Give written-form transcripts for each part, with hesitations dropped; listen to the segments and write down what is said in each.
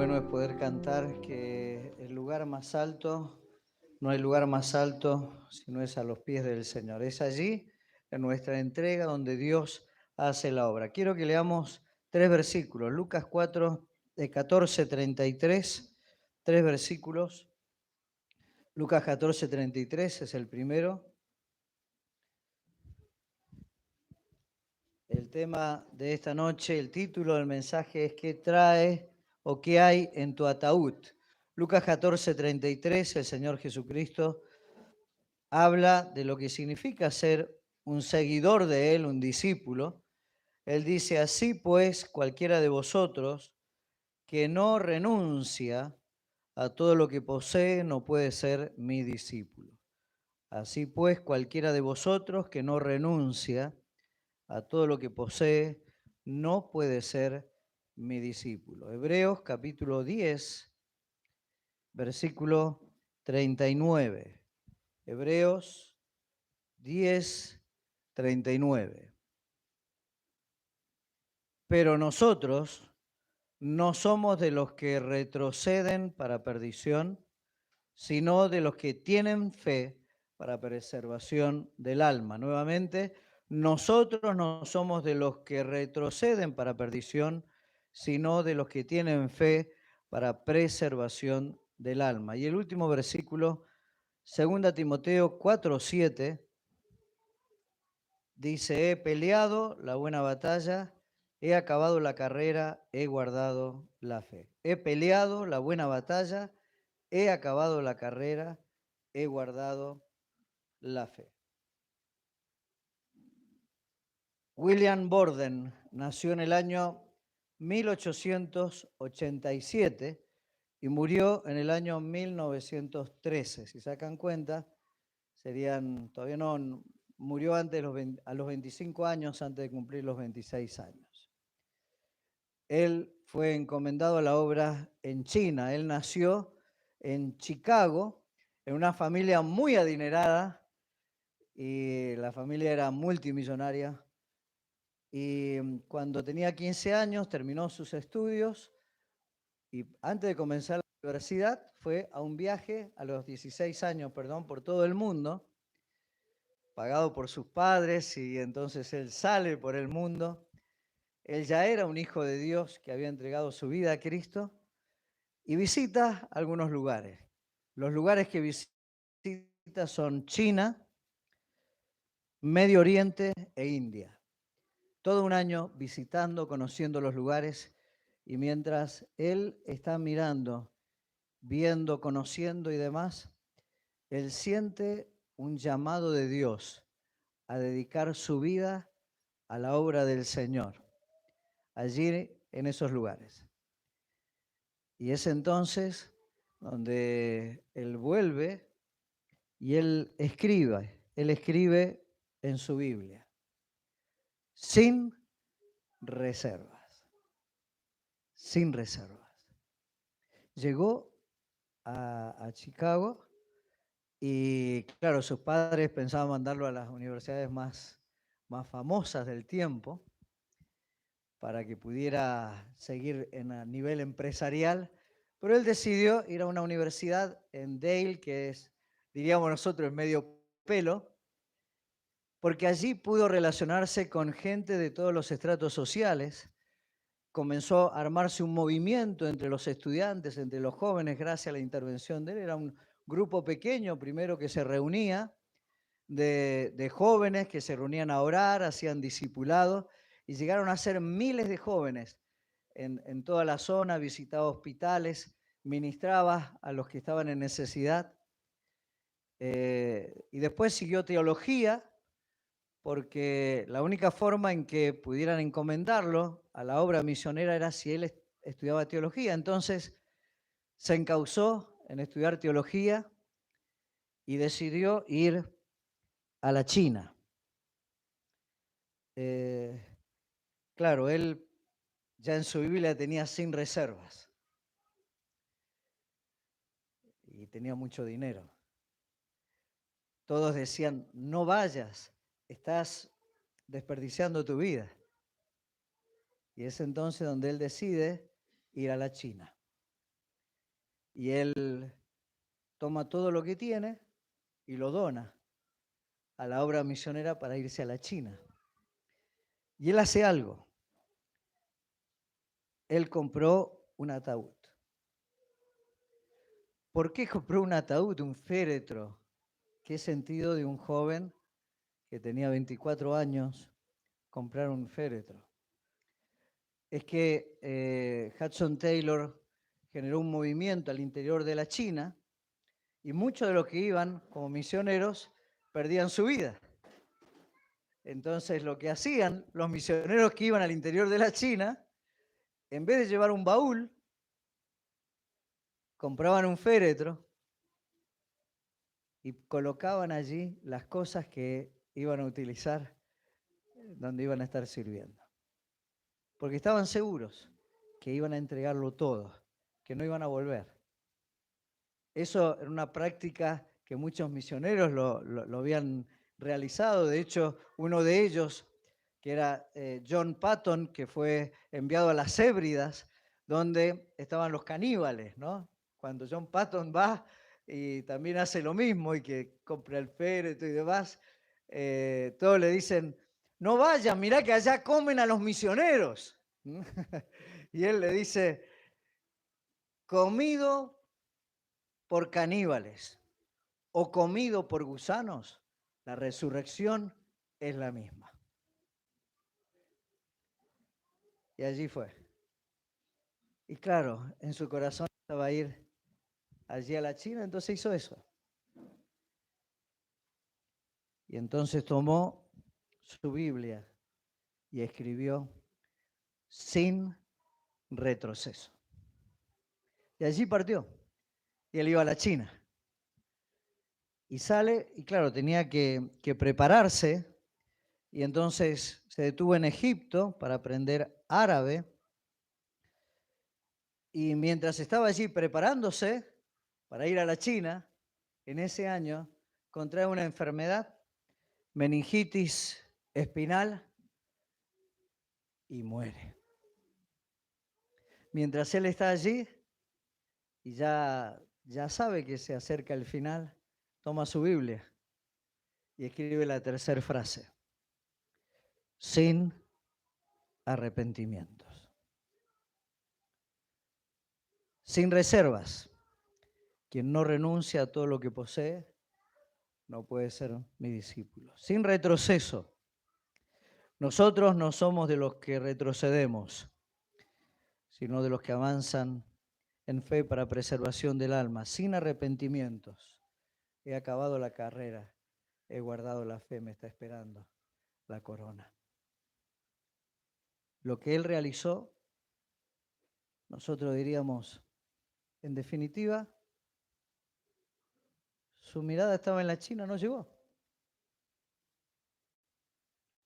bueno es poder cantar que el lugar más alto, no hay lugar más alto sino es a los pies del Señor. Es allí, en nuestra entrega, donde Dios hace la obra. Quiero que leamos tres versículos. Lucas 4, de 14, 33, tres versículos. Lucas 14, 33 es el primero. El tema de esta noche, el título del mensaje es ¿qué trae o qué hay en tu ataúd? Lucas 14, 33, el Señor Jesucristo habla de lo que significa ser un seguidor de Él, un discípulo. Él dice, así pues, cualquiera de vosotros que no renuncia a todo lo que posee no puede ser mi discípulo. Así pues, cualquiera de vosotros que no renuncia a todo lo que posee no puede ser mi discípulo. Hebreos capítulo 10, versículo 39. Hebreos 10, 39. Pero nosotros no somos de los que retroceden para perdición, sino de los que tienen fe para preservación del alma. Nuevamente, nosotros no somos de los que retroceden para perdición, sino de los que tienen fe para preservación del alma. Y el último versículo, 2 Timoteo 4:7, dice, he peleado la buena batalla, he acabado la carrera, he guardado la fe. He peleado la buena batalla, he acabado la carrera, he guardado la fe. William Borden nació en el año 1887 y murió en el año 1913. Si sacan cuenta, todavía no, murió antes a los 25 años, antes de cumplir los 26 años. Él fue encomendado a la obra en China. Él nació en Chicago, en una familia muy adinerada, y la familia era multimillonaria. Y cuando tenía 15 años terminó sus estudios y antes de comenzar la universidad fue a un viaje a los 16 años, perdón, por todo el mundo, pagado por sus padres, y entonces él sale por el mundo. Él ya era un hijo de Dios que había entregado su vida a Cristo y visita algunos lugares. Los lugares que visita son China, Medio Oriente e India. Todo un año visitando, conociendo los lugares, y mientras él está mirando, viendo, conociendo y demás, él siente un llamado de Dios a dedicar su vida a la obra del Señor, allí en esos lugares. Y es entonces donde él vuelve y él escribe en su Biblia, sin reservas, sin reservas. Llegó a Chicago y claro, sus padres pensaban mandarlo a las universidades más famosas del tiempo para que pudiera seguir a nivel empresarial, pero él decidió ir a una universidad en Dale, que es, diríamos nosotros, en medio pelo, porque allí pudo relacionarse con gente de todos los estratos sociales. Comenzó a armarse un movimiento entre los estudiantes, entre los jóvenes, gracias a la intervención de él. Era un grupo pequeño, primero, que se reunía, de jóvenes que se reunían a orar, hacían discipulado, y llegaron a ser miles de jóvenes en toda la zona, visitaba hospitales, ministraba a los que estaban en necesidad. Y después siguió teología, porque la única forma en que pudieran encomendarlo a la obra misionera era si él estudiaba teología. Entonces se encauzó en estudiar teología y decidió ir a la China. Claro, él ya en su Biblia tenía sin reservas y tenía mucho dinero. Todos decían, no vayas, estás desperdiciando tu vida. Y es entonces donde él decide ir a la China. y él toma todo lo que tiene y lo dona a la obra misionera para irse a la China. Y él hace algo. Él compró un ataúd. ¿Por qué compró un ataúd, un féretro? ¿Qué sentido de un joven que tenía 24 años comprar un féretro? Es que Hudson Taylor generó un movimiento al interior de la China y muchos de los que iban como misioneros perdían su vida. Entonces lo que hacían los misioneros que iban al interior de la China, en vez de llevar un baúl, compraban un féretro y colocaban allí las cosas que iban a utilizar donde iban a estar sirviendo. Porque estaban seguros que iban a entregarlo todo, que no iban a volver. Eso era una práctica que muchos misioneros lo habían realizado. De hecho, uno de ellos, que era John Patton, que fue enviado a las Hébridas, donde estaban los caníbales, ¿no? Cuando John Patton va y también hace lo mismo y que compra el féretro y demás, todos le dicen, no vayan, mirá que allá comen a los misioneros. Y él le dice, comido por caníbales o comido por gusanos, la resurrección es la misma. Y allí fue. Y claro, en su corazón estaba ir allí a la China, entonces hizo eso. Y entonces tomó su Biblia y escribió sin retroceso. Y allí partió. Y él iba a la China. Y sale, y claro, tenía que prepararse. Y entonces se detuvo en Egipto para aprender árabe. Y mientras estaba allí preparándose para ir a la China, en ese año contrae una enfermedad, meningitis espinal, y muere. Mientras él está allí y ya sabe que se acerca el final, toma su Biblia y escribe la tercera frase: sin arrepentimientos. Sin reservas. Quien no renuncia a todo lo que posee no puede ser mi discípulo. Sin retroceso. Nosotros no somos de los que retrocedemos, sino de los que avanzan en fe para preservación del alma, sin arrepentimientos. He acabado la carrera, he guardado la fe, me está esperando la corona. Lo que él realizó, nosotros diríamos, en definitiva, su mirada estaba en la China, no llegó.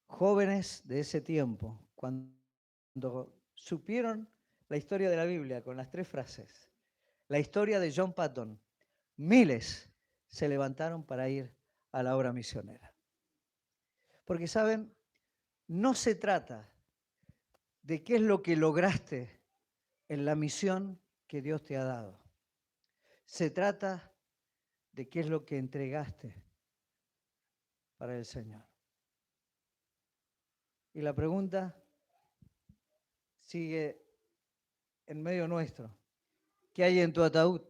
Jóvenes de ese tiempo, cuando supieron la historia de la Biblia con las tres frases, la historia de John Patton, miles se levantaron para ir a la obra misionera. Porque, ¿saben? No se trata de qué es lo que lograste en la misión que Dios te ha dado. Se trata de qué es lo que entregaste para el Señor. Y la pregunta sigue en medio nuestro. ¿Qué hay en tu ataúd?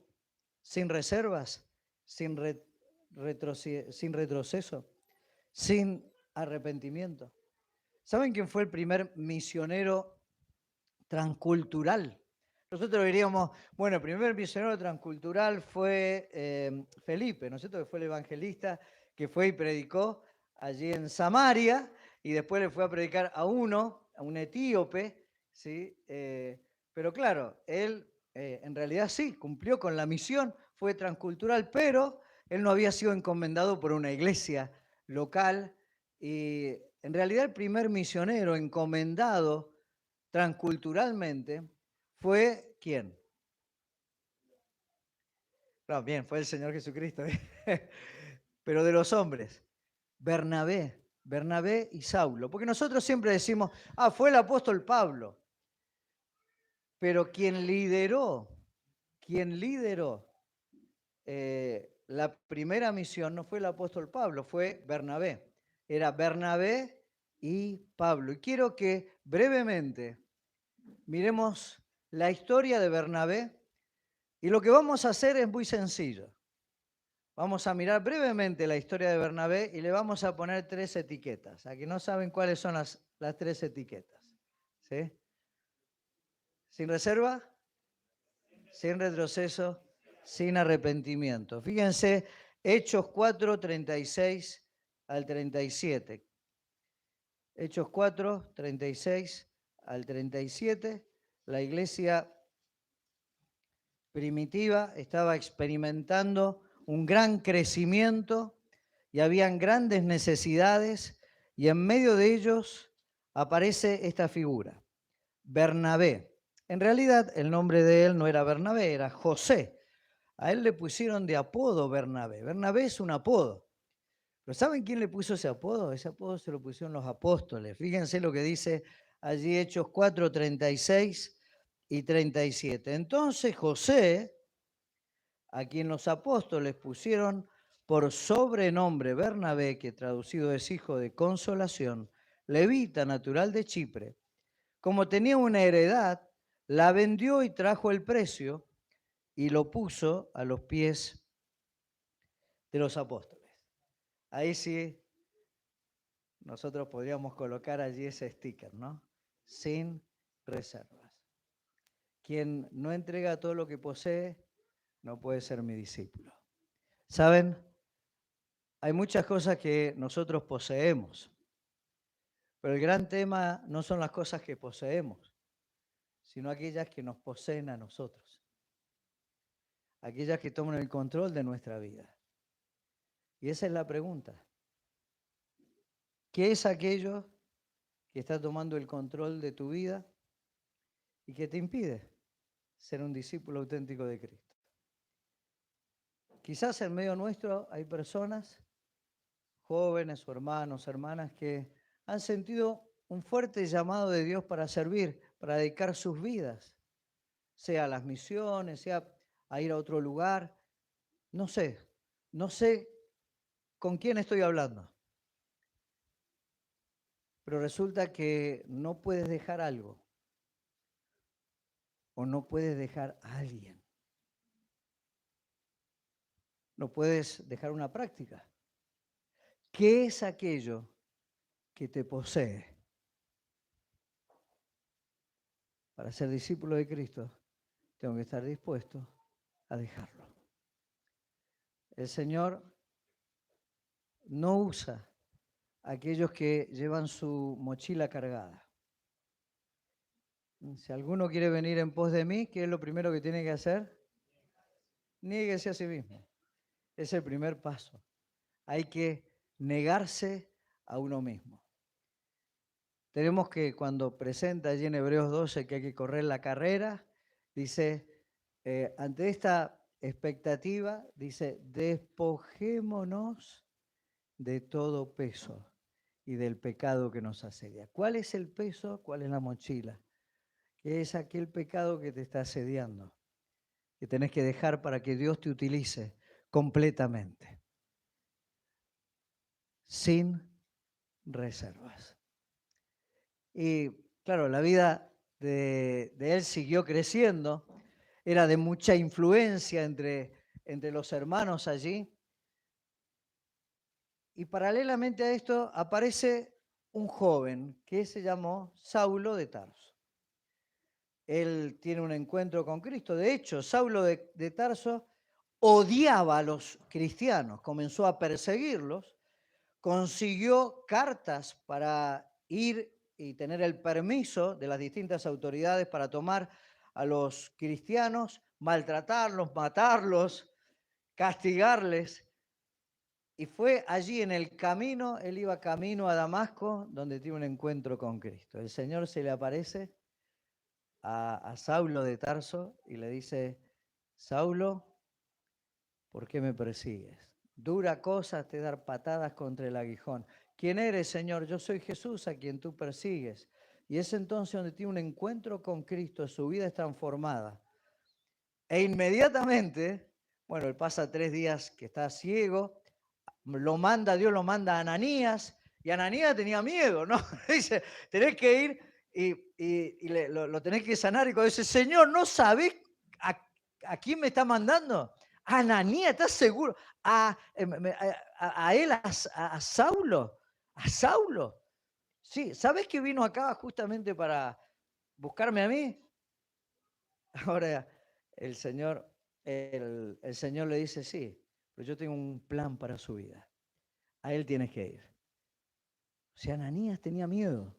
¿Sin reservas? ¿Sin retroceso? ¿Sin arrepentimiento? ¿Saben quién fue el primer misionero transcultural? Nosotros diríamos, bueno, el primer misionero transcultural fue Felipe, ¿no es cierto? Que fue el evangelista que fue y predicó allí en Samaria y después le fue a predicar a un etíope, ¿sí? Pero claro, él en realidad sí, cumplió con la misión, fue transcultural, pero él no había sido encomendado por una iglesia local y en realidad el primer misionero encomendado transculturalmente fue ¿quién? No, bien, fue el Señor Jesucristo. Pero de los hombres, Bernabé y Saulo. Porque nosotros siempre decimos, fue el apóstol Pablo. Pero quien lideró quien lideró la primera misión no fue el apóstol Pablo, fue Bernabé. Era Bernabé y Pablo. Y quiero que brevemente miremos la historia de Bernabé. Y lo que vamos a hacer es muy sencillo. Vamos a mirar brevemente la historia de Bernabé y le vamos a poner 3 etiquetas. Aquí no saben cuáles son las 3 etiquetas. ¿Sí? Sin reserva, sin retroceso, sin arrepentimiento. Fíjense, Hechos 4, 36 al 37. Hechos 4, 36 al 37. La iglesia primitiva estaba experimentando un gran crecimiento y habían grandes necesidades, y en medio de ellos aparece esta figura, Bernabé. En realidad el nombre de él no era Bernabé, era José. A él le pusieron de apodo Bernabé. Bernabé es un apodo. ¿Pero saben quién le puso ese apodo? Ese apodo se lo pusieron los apóstoles. Fíjense lo que dice allí Hechos 4, 36 y 37. Entonces José, a quien los apóstoles pusieron por sobrenombre Bernabé, que traducido es hijo de consolación, levita natural de Chipre, como tenía una heredad, la vendió y trajo el precio y lo puso a los pies de los apóstoles. Ahí sí, nosotros podríamos colocar allí ese sticker, ¿no? Sin reservas. Quien no entrega todo lo que posee, no puede ser mi discípulo. ¿Saben? Hay muchas cosas que nosotros poseemos, pero el gran tema no son las cosas que poseemos, sino aquellas que nos poseen a nosotros, aquellas que toman el control de nuestra vida. Y esa es la pregunta. ¿Qué es aquello que está tomando el control de tu vida y que te impide ser un discípulo auténtico de Cristo? Quizás en medio nuestro hay personas, jóvenes o hermanos, hermanas, que han sentido un fuerte llamado de Dios para servir, para dedicar sus vidas, sea a las misiones, sea a ir a otro lugar. No sé con quién estoy hablando, pero resulta que no puedes dejar algo o no puedes dejar a alguien. No puedes dejar una práctica. ¿Qué es aquello que te posee? Para ser discípulo de Cristo, tengo que estar dispuesto a dejarlo. El Señor no usa a aquellos que llevan su mochila cargada. Si alguno quiere venir en pos de mí, ¿qué es lo primero que tiene que hacer? Niéguese a sí mismo. Es el primer paso. Hay que negarse a uno mismo. Tenemos que, cuando presenta allí en Hebreos 12 que hay que correr la carrera, dice, ante esta expectativa, dice, despojémonos de todo peso y del pecado que nos asedia. ¿Cuál es el peso? ¿Cuál es la mochila? Que es aquel pecado que te está asediando, que tenés que dejar para que Dios te utilice completamente, sin reservas. Y claro, la vida de él siguió creciendo, era de mucha influencia entre los hermanos allí. Y paralelamente a esto aparece un joven que se llamó Saulo de Tarso. Él tiene un encuentro con Cristo. De hecho, Saulo de Tarso odiaba a los cristianos, comenzó a perseguirlos, consiguió cartas para ir y tener el permiso de las distintas autoridades para tomar a los cristianos, maltratarlos, matarlos, castigarles. Y fue allí en el camino, él iba camino a Damasco, donde tiene un encuentro con Cristo. El Señor se le aparece a Saulo de Tarso y le dice, Saulo, ¿por qué me persigues? Dura cosa te dar patadas contra el aguijón. ¿Quién eres, Señor? Yo soy Jesús a quien tú persigues. Y es entonces donde tiene un encuentro con Cristo, su vida es transformada. E inmediatamente, bueno, él pasa 3 días que está ciego, Dios lo manda a Ananías, y Ananías tenía miedo, ¿no? Dice, tenés que ir y lo tenés que sanar. Y cuando dice, Señor, ¿no sabés a, a quién me está mandando? A Ananías, ¿estás seguro? A él, a Saulo, a Saulo. Sí, ¿sabés que vino acá justamente para buscarme a mí? Ahora el Señor, el Señor le dice, sí, pero yo tengo un plan para su vida. A él tienes que ir. O sea, Ananías tenía miedo.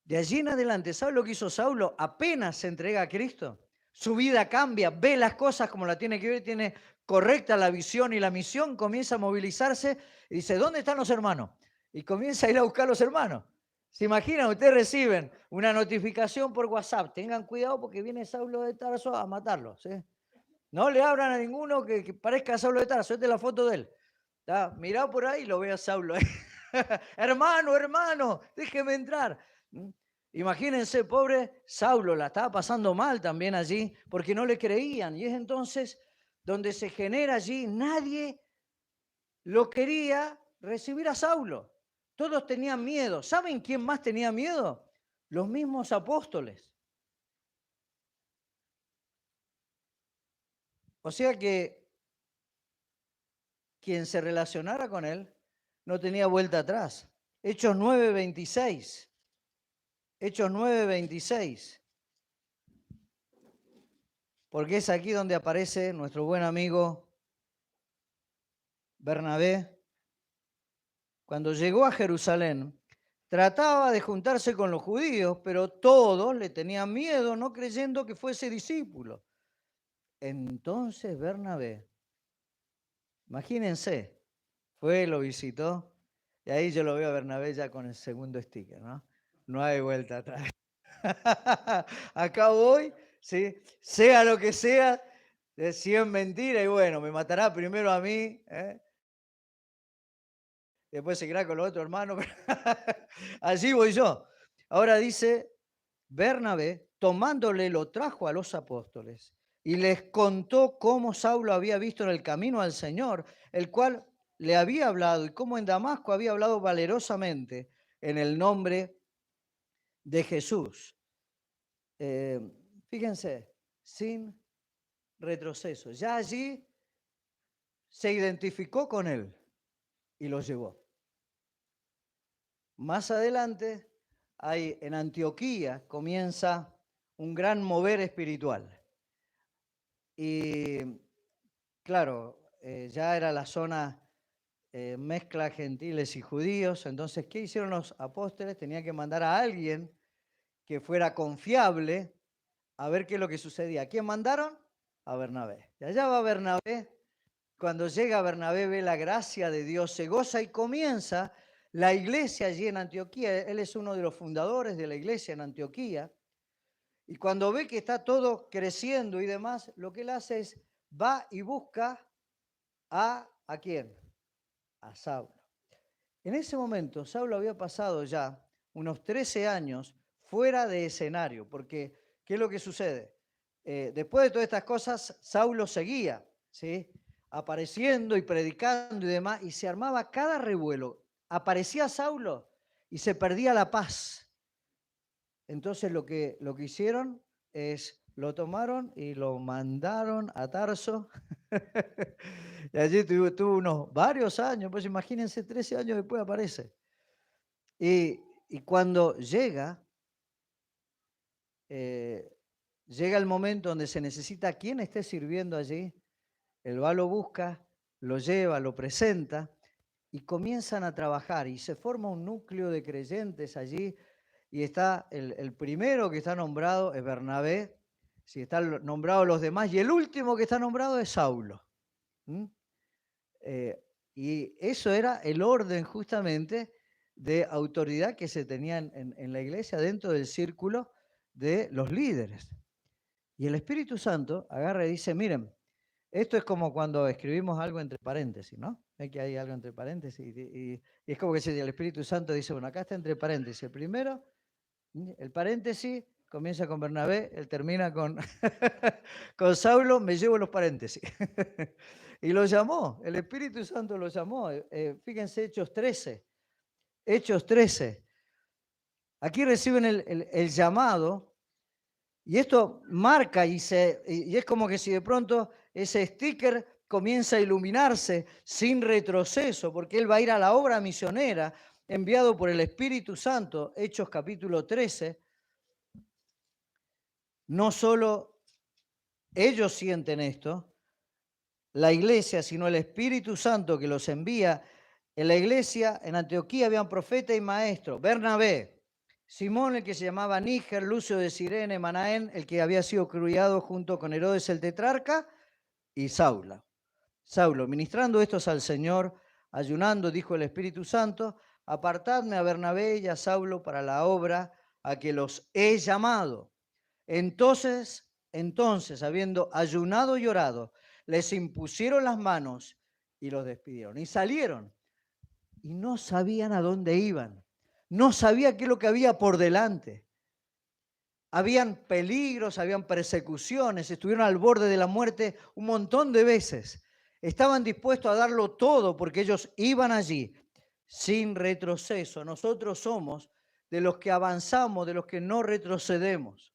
De allí en adelante, ¿sabe lo que hizo Saulo? Apenas se entrega a Cristo, su vida cambia, ve las cosas como la tiene que ver, tiene correcta la visión y la misión, comienza a movilizarse y dice, ¿dónde están los hermanos? Y comienza a ir a buscar a los hermanos. ¿Se imaginan? Ustedes reciben una notificación por WhatsApp, tengan cuidado porque viene Saulo de Tarso a matarlos. ¿Sí? No le abran a ninguno que parezca Saulo de Tarso, esta es la foto de él. ¿Tá? Mirá por ahí y lo ve a Saulo. hermano, hermano, déjeme entrar. Imagínense, pobre Saulo, la estaba pasando mal también allí porque no le creían. Y es entonces donde se genera allí, nadie lo quería recibir a Saulo. Todos tenían miedo. ¿Saben quién más tenía miedo? Los mismos apóstoles. O sea que quien se relacionara con él no tenía vuelta atrás. Hechos 9:26. Hechos 9:26. Porque es aquí donde aparece nuestro buen amigo Bernabé. Cuando llegó a Jerusalén, trataba de juntarse con los judíos, pero todos le tenían miedo, no creyendo que fuese discípulo. Entonces Bernabé, imagínense, fue, lo visitó, y ahí yo lo veo a Bernabé ya con el segundo sticker, ¿no? No hay vuelta atrás. Acá voy, ¿sí? Sea lo que sea, si es mentira, y bueno, me matará primero a mí, después seguirá con los otros hermanos, allí voy yo. Ahora dice, Bernabé, tomándole, lo trajo a los apóstoles y les contó cómo Saulo había visto en el camino al Señor, el cual le había hablado, y cómo en Damasco había hablado valerosamente en el nombre de Jesús. Fíjense, sin retroceso. Ya allí se identificó con él y lo llevó. Más adelante, en Antioquía comienza un gran mover espiritual. Y claro, ya era la zona mezcla gentiles y judíos. Entonces, ¿qué hicieron los apóstoles? Tenían que mandar a alguien que fuera confiable a ver qué es lo que sucedía. ¿A quién mandaron? A Bernabé. Y allá va Bernabé. Cuando llega Bernabé ve la gracia de Dios, se goza y comienza la iglesia allí en Antioquía. Él es uno de los fundadores de la iglesia en Antioquía. Y cuando ve que está todo creciendo y demás, lo que él hace es va y busca ¿a quién? A Saulo. En ese momento, Saulo había pasado ya unos 13 años fuera de escenario, porque ¿qué es lo que sucede? Después de todas estas cosas, Saulo seguía, ¿sí? Apareciendo y predicando y demás, y se armaba cada revuelo. Aparecía Saulo y se perdía la paz. Entonces lo que hicieron es, lo tomaron y lo mandaron a Tarso. Y allí tuvo unos varios años, pues imagínense, 13 años después aparece. Y cuando llega el momento donde se necesita quien esté sirviendo allí, él va, lo busca, lo lleva, lo presenta y comienzan a trabajar y se forma un núcleo de creyentes allí y está el primero que está nombrado es Bernabé, si están nombrados los demás y el último que está nombrado es Saulo. Y eso era el orden justamente de autoridad que se tenía en la iglesia dentro del círculo de los líderes. Y el Espíritu Santo agarra y dice, miren, esto es como cuando escribimos algo entre paréntesis, ¿no? ¿Ven que hay algo entre paréntesis? Y es como que si el Espíritu Santo dice, bueno, acá está entre paréntesis. El primero, el paréntesis comienza con Bernabé, él termina con, con Saulo, me llevo los paréntesis. Y lo llamó, el Espíritu Santo lo llamó. Fíjense Hechos 13. Hechos 13. Aquí reciben el llamado y esto marca y es como que si de pronto ese sticker comienza a iluminarse sin retroceso, porque él va a ir a la obra misionera enviado por el Espíritu Santo, Hechos capítulo 13. No solo ellos sienten esto, la iglesia, sino el Espíritu Santo que los envía. En la iglesia, en Antioquía, habían profeta y maestro, Bernabé, Simón, el que se llamaba Níger, Lucio de Cirene, Manaén, el que había sido criado junto con Herodes el tetrarca, y Saulo. Saulo, ministrando estos al Señor, ayunando, dijo el Espíritu Santo, apartadme a Bernabé y a Saulo para la obra a que los he llamado. Entonces, habiendo ayunado y orado, les impusieron las manos y los despidieron. Y salieron. Y no sabían a dónde iban. No sabían qué es lo que había por delante. Habían peligros, habían persecuciones, estuvieron al borde de la muerte un montón de veces. Estaban dispuestos a darlo todo porque ellos iban allí sin retroceso. Nosotros somos de los que avanzamos, de los que no retrocedemos.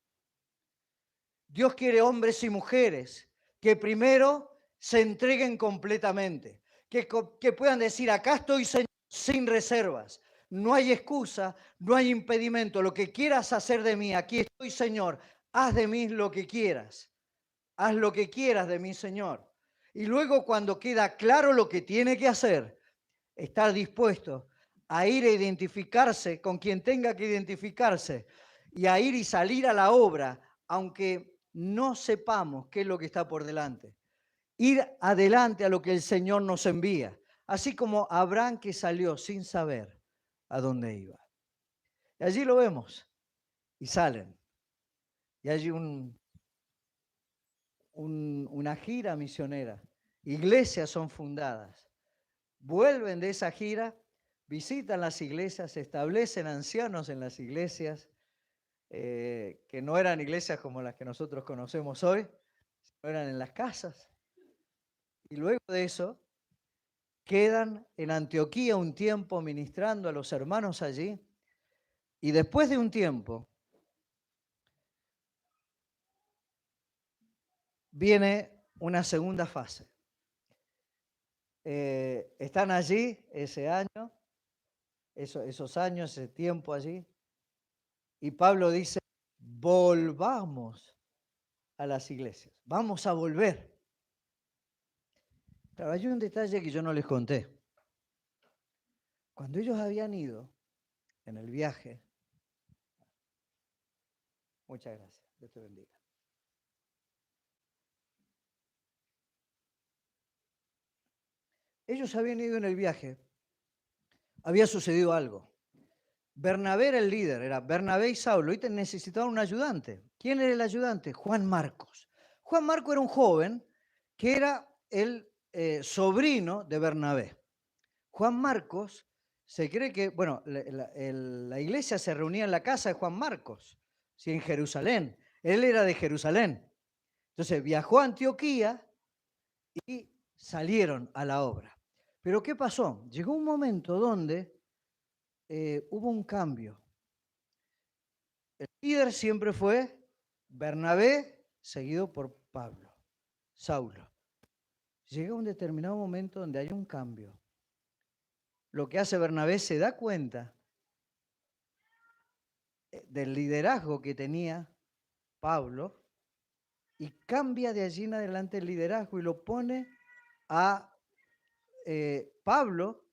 Dios quiere hombres y mujeres que primero se entreguen completamente, que puedan decir, acá estoy, Señor, sin reservas. No hay excusa, no hay impedimento. Lo que quieras hacer de mí, aquí estoy, Señor. Haz de mí lo que quieras. Haz lo que quieras de mí, Señor. Y luego cuando queda claro lo que tiene que hacer, estar dispuesto a ir a identificarse con quien tenga que identificarse y a ir y salir a la obra, aunque no sepamos qué es lo que está por delante. Ir adelante a lo que el Señor nos envía. Así como Abraham que salió sin saber a dónde iba. Y allí lo vemos. Y salen. Y hay una gira misionera. Iglesias son fundadas. Vuelven de esa gira, visitan las iglesias, se establecen ancianos en las iglesias, que no eran iglesias como las que nosotros conocemos hoy, eran en las casas. Y luego de eso, quedan en Antioquía un tiempo ministrando a los hermanos allí. Y después de un tiempo, viene una segunda fase. Están allí ese año, esos años, ese tiempo allí. Y Pablo dice, volvamos a las iglesias. Vamos a volver. Pero hay un detalle que yo no les conté. Cuando ellos habían ido en el viaje, muchas gracias, Dios te bendiga. Ellos habían ido en el viaje, había sucedido algo. Bernabé era el líder, era Bernabé y Saulo, y necesitaban un ayudante. ¿Quién era el ayudante? Juan Marcos. Juan Marcos era un joven que era el sobrino de Bernabé. Juan Marcos, se cree que, bueno, la iglesia se reunía en la casa de Juan Marcos, ¿sí? En Jerusalén. Él era de Jerusalén. Entonces viajó a Antioquía y salieron a la obra. Pero ¿qué pasó? Llegó un momento donde hubo un cambio. El líder siempre fue Bernabé, seguido por Pablo, Saulo. Llega un determinado momento donde hay un cambio. Lo que hace Bernabé, se da cuenta del liderazgo que tenía Pablo y cambia de allí en adelante el liderazgo y lo pone a Pablo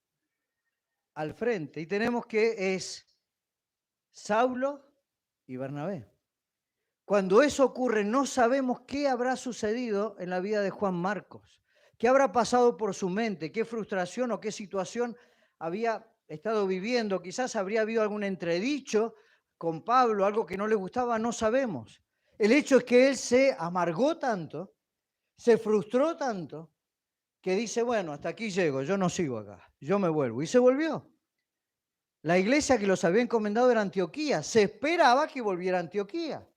al frente. Y tenemos que es Saulo y Bernabé. Cuando eso ocurre, no sabemos qué habrá sucedido en la vida de Juan Marcos, qué habrá pasado por su mente, qué frustración o qué situación había estado viviendo. Quizás habría habido algún entredicho con Pablo, algo que no le gustaba, no sabemos. El hecho es que él se amargó tanto, se frustró tanto, que dice, bueno, hasta aquí llego, yo no sigo acá, yo me vuelvo. Y se volvió. La iglesia que los había encomendado era Antioquía. Se esperaba que volviera a Antioquía.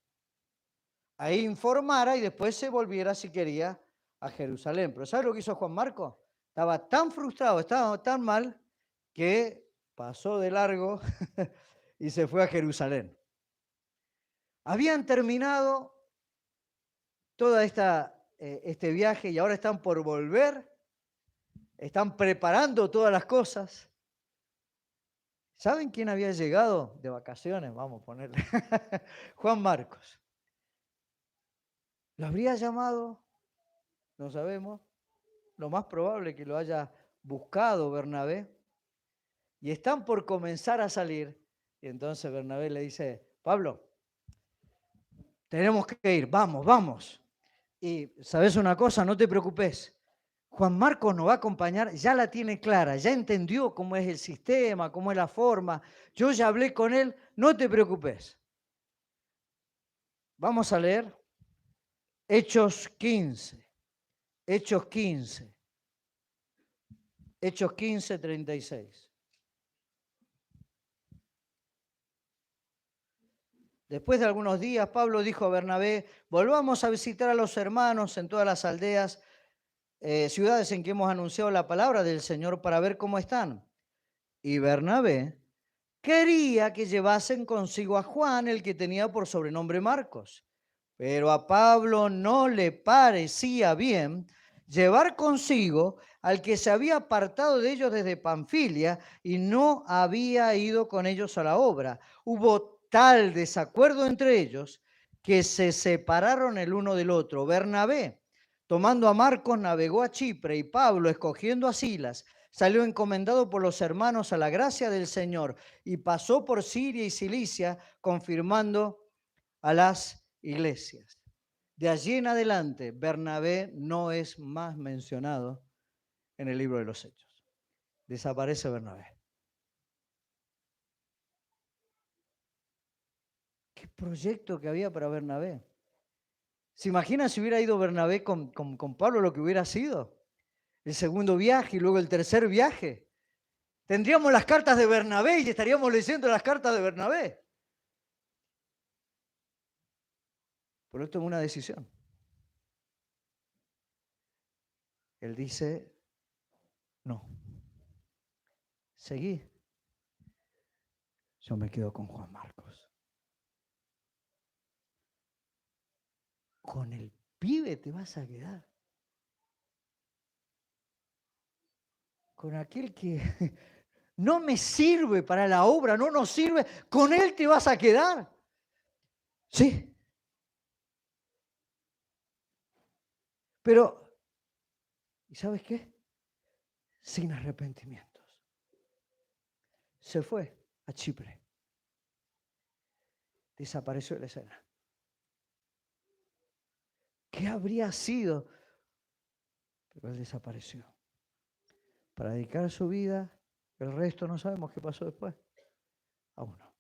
ahí informara y después se volviera, si quería, a Jerusalén. Pero ¿sabe lo que hizo Juan Marcos? Estaba tan frustrado, estaba tan mal, que pasó de largo y se fue a Jerusalén. Habían terminado todo este viaje y ahora están por volver, están preparando todas las cosas. ¿Saben quién había llegado de vacaciones? Vamos a ponerle. Juan Marcos. ¿Lo habría llamado? No sabemos. Lo más probable es que lo haya buscado Bernabé. Y están por comenzar a salir. Y entonces Bernabé le dice, Pablo, tenemos que ir, vamos, vamos. Y ¿sabes una cosa? No te preocupes. Juan Marcos nos va a acompañar, ya la tiene clara, ya entendió cómo es el sistema, cómo es la forma. Yo ya hablé con él, no te preocupes. Vamos a leer Hechos 15. Hechos 15. Hechos 15, 36. Después de algunos días, Pablo dijo a Bernabé, volvamos a visitar a los hermanos en todas las aldeas, ciudades en que hemos anunciado la palabra del Señor para ver cómo están. Y Bernabé quería que llevasen consigo a Juan, el que tenía por sobrenombre Marcos. Pero a Pablo no le parecía bien llevar consigo al que se había apartado de ellos desde Panfilia y no había ido con ellos a la obra. Hubo tal desacuerdo entre ellos que se separaron el uno del otro. Bernabé, tomando a Marcos, navegó a Chipre y Pablo, escogiendo a Silas, salió encomendado por los hermanos a la gracia del Señor y pasó por Siria y Cilicia, confirmando a las iglesias. De allí en adelante, Bernabé no es más mencionado en el libro de los Hechos. Desaparece Bernabé. ¿Qué proyecto que había para Bernabé? ¿Se imagina si hubiera ido Bernabé con Pablo lo que hubiera sido? El segundo viaje y luego el tercer viaje. Tendríamos las cartas de Bernabé y estaríamos leyendo las cartas de Bernabé. Pero él tomó una decisión. Él dice, no, seguí. Yo me quedo con Juan Marcos. Con el pibe te vas a quedar. Con aquel que no me sirve para la obra, no nos sirve, con él te vas a quedar. Sí. Pero, ¿y sabes qué? Sin arrepentimientos. Se fue a Chipre. Desapareció de la escena. ¿Qué habría sido? Pero él desapareció. Para dedicar su vida, el resto no sabemos qué pasó después. Aún no.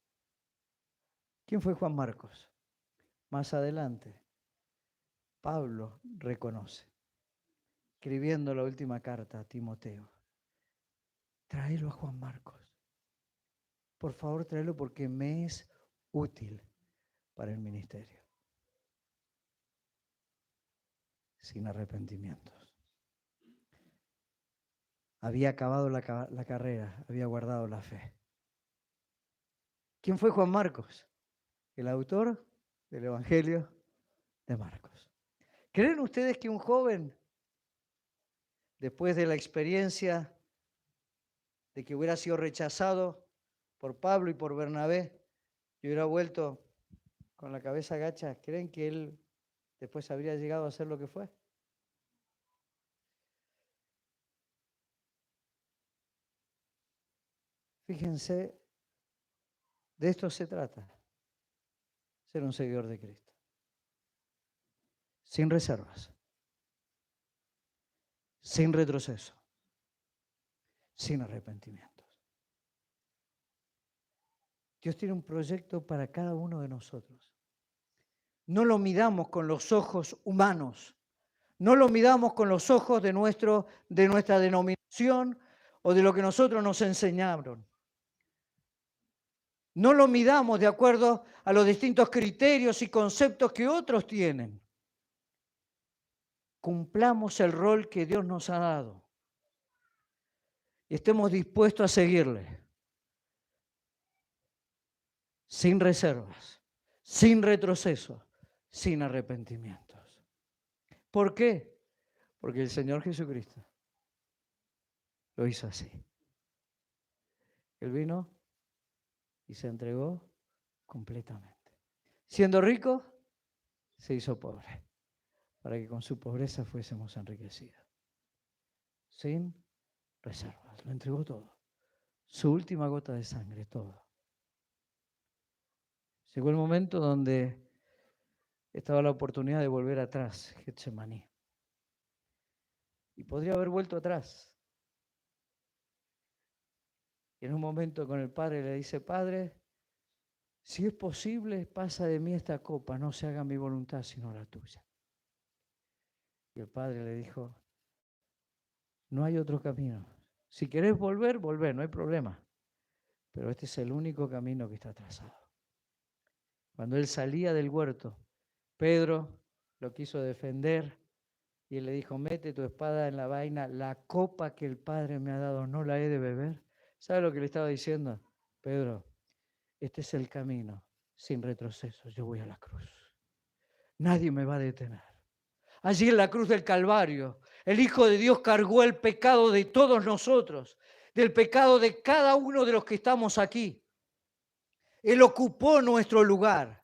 ¿Quién fue Juan Marcos? Más adelante, Pablo reconoce, escribiendo la última carta a Timoteo. Tráelo a Juan Marcos. Por favor, tráelo porque me es útil para el ministerio. Sin arrepentimientos. Había acabado la carrera, había guardado la fe. ¿Quién fue Juan Marcos? El autor del Evangelio de Marcos. ¿Creen ustedes que un joven, después de la experiencia de que hubiera sido rechazado por Pablo y por Bernabé, y hubiera vuelto con la cabeza agacha, creen que él después habría llegado a ser lo que fue? Fíjense, de esto se trata, ser un seguidor de Cristo. Sin reservas, sin retroceso, sin arrepentimientos. Dios tiene un proyecto para cada uno de nosotros. No lo midamos con los ojos humanos, no lo midamos con los ojos de nuestra denominación o de lo que nosotros nos enseñaron. No lo midamos de acuerdo a los distintos criterios y conceptos que otros tienen. Cumplamos el rol que Dios nos ha dado y estemos dispuestos a seguirle, sin reservas, sin retroceso, sin arrepentimientos. ¿Por qué? Porque el Señor Jesucristo lo hizo así. Él vino y se entregó completamente. Siendo rico, se hizo pobre, para que con su pobreza fuésemos enriquecidos. Sin reservas, lo entregó todo. Su última gota de sangre, todo. Llegó el momento donde estaba la oportunidad de volver atrás, Getsemaní. Y podría haber vuelto atrás. Y en un momento con el Padre le dice, Padre, si es posible, pasa de mí esta copa, no se haga mi voluntad sino la tuya. Y el Padre le dijo, no hay otro camino. Si querés volver, volver, no hay problema. Pero este es el único camino que está trazado. Cuando él salía del huerto, Pedro lo quiso defender y él le dijo, mete tu espada en la vaina, la copa que el Padre me ha dado no la he de beber. ¿Sabe lo que le estaba diciendo? Pedro, este es el camino, sin retroceso, yo voy a la cruz. Nadie me va a detener. Allí en la cruz del Calvario, el Hijo de Dios cargó el pecado de todos nosotros, del pecado de cada uno de los que estamos aquí. Él ocupó nuestro lugar.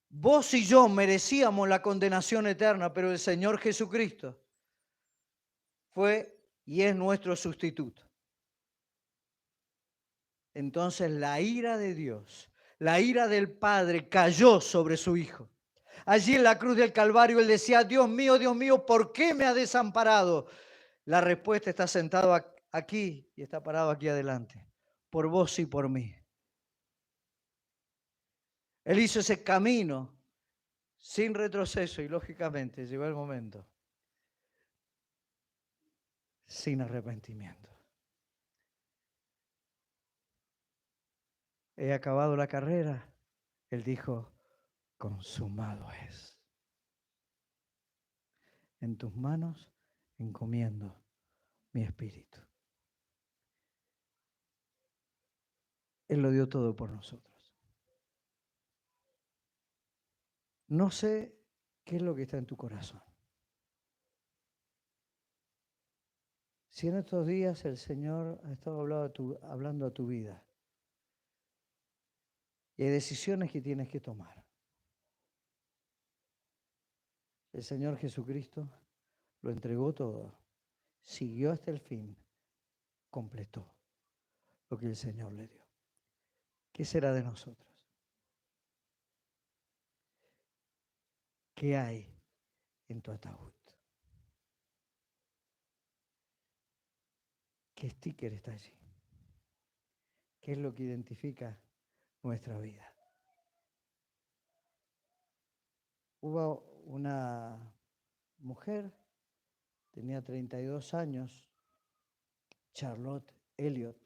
Vos y yo merecíamos la condenación eterna, pero el Señor Jesucristo fue y es nuestro sustituto. Entonces la ira de Dios, la ira del Padre cayó sobre su Hijo. Allí en la cruz del Calvario él decía, Dios mío, ¿por qué me ha desamparado? La respuesta está sentado aquí y está parado aquí adelante, por vos y por mí. Él hizo ese camino sin retroceso y lógicamente llegó el momento sin arrepentimiento. He acabado la carrera. Él dijo, consumado es. En tus manos encomiendo mi espíritu. Él lo dio todo por nosotros. No sé qué es lo que está en tu corazón. Si en estos días el Señor ha estado hablando a tu vida y hay decisiones que tienes que tomar. El Señor Jesucristo lo entregó todo, siguió hasta el fin, completó lo que el Señor le dio. ¿Qué será de nosotros? ¿Qué hay en tu ataúd? ¿Qué sticker está allí? ¿Qué es lo que identifica nuestra vida? Hubo una mujer, tenía 32 años, Charlotte Elliott,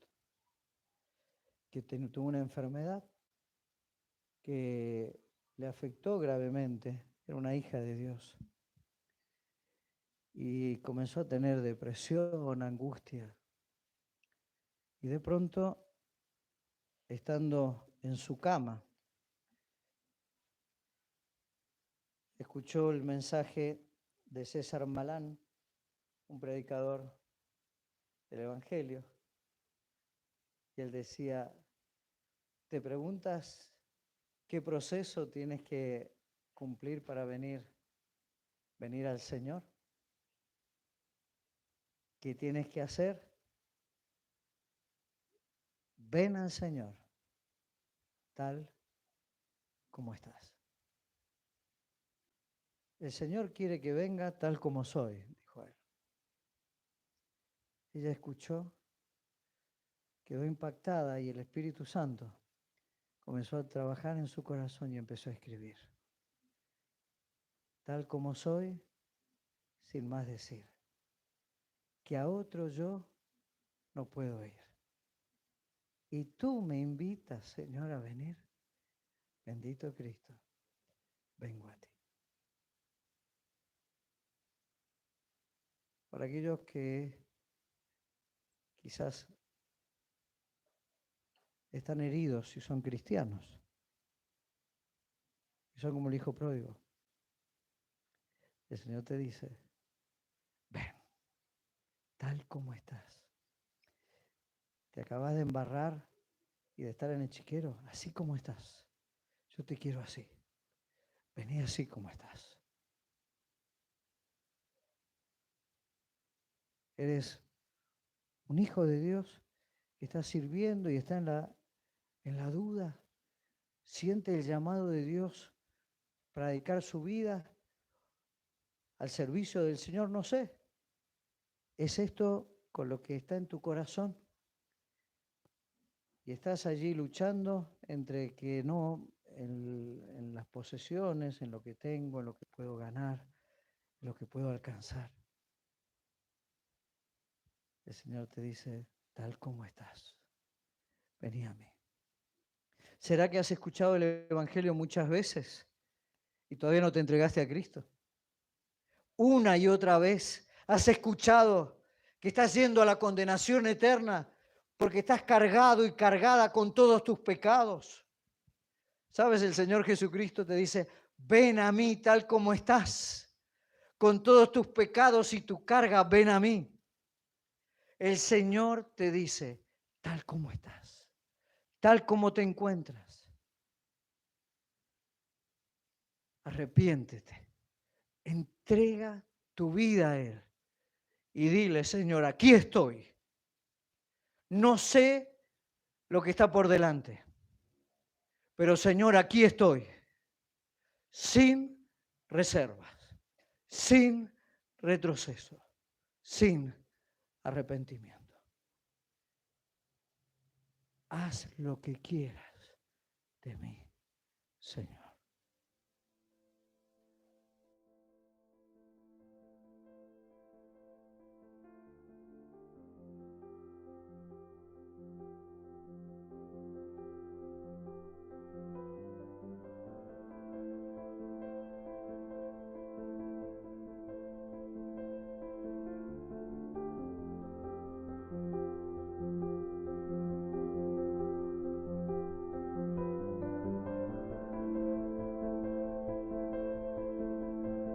que tuvo una enfermedad que le afectó gravemente, era una hija de Dios, y comenzó a tener depresión, angustia, y de pronto, estando en su cama, escuchó el mensaje de César Malán, un predicador del Evangelio, y él decía, ¿te preguntas qué proceso tienes que cumplir para venir al Señor? ¿Qué tienes que hacer? Ven al Señor, tal como estás. El Señor quiere que venga tal como soy, dijo él. Ella escuchó, quedó impactada y el Espíritu Santo comenzó a trabajar en su corazón y empezó a escribir. Tal como soy, sin más decir. Que a otro yo no puedo ir. Y tú me invitas, Señor, a venir. Bendito Cristo, vengo a ti. Para aquellos que quizás están heridos y son cristianos, y son como el hijo pródigo, el Señor te dice, ven, tal como estás. Te acabas de embarrar y de estar en el chiquero, así como estás. Yo te quiero así. Vení así como estás. Eres un hijo de Dios que está sirviendo y está en la duda. Siente el llamado de Dios para dedicar su vida al servicio del Señor, no sé. ¿Es esto con lo que está en tu corazón? Y estás allí luchando entre que no, en las posesiones, en lo que tengo, en lo que puedo ganar, en lo que puedo alcanzar. El Señor te dice, tal como estás, vení a mí. ¿Será que has escuchado el Evangelio muchas veces y todavía no te entregaste a Cristo? Una y otra vez has escuchado que estás yendo a la condenación eterna porque estás cargado y cargada con todos tus pecados. ¿Sabes? El Señor Jesucristo te dice, ven a mí tal como estás, con todos tus pecados y tu carga, ven a mí. El Señor te dice, tal como estás, tal como te encuentras. Arrepiéntete, entrega tu vida a Él y dile, Señor, aquí estoy. No sé lo que está por delante, pero Señor, aquí estoy, sin reservas, sin retroceso, sin arrepentimiento. Haz lo que quieras de mí, Señor.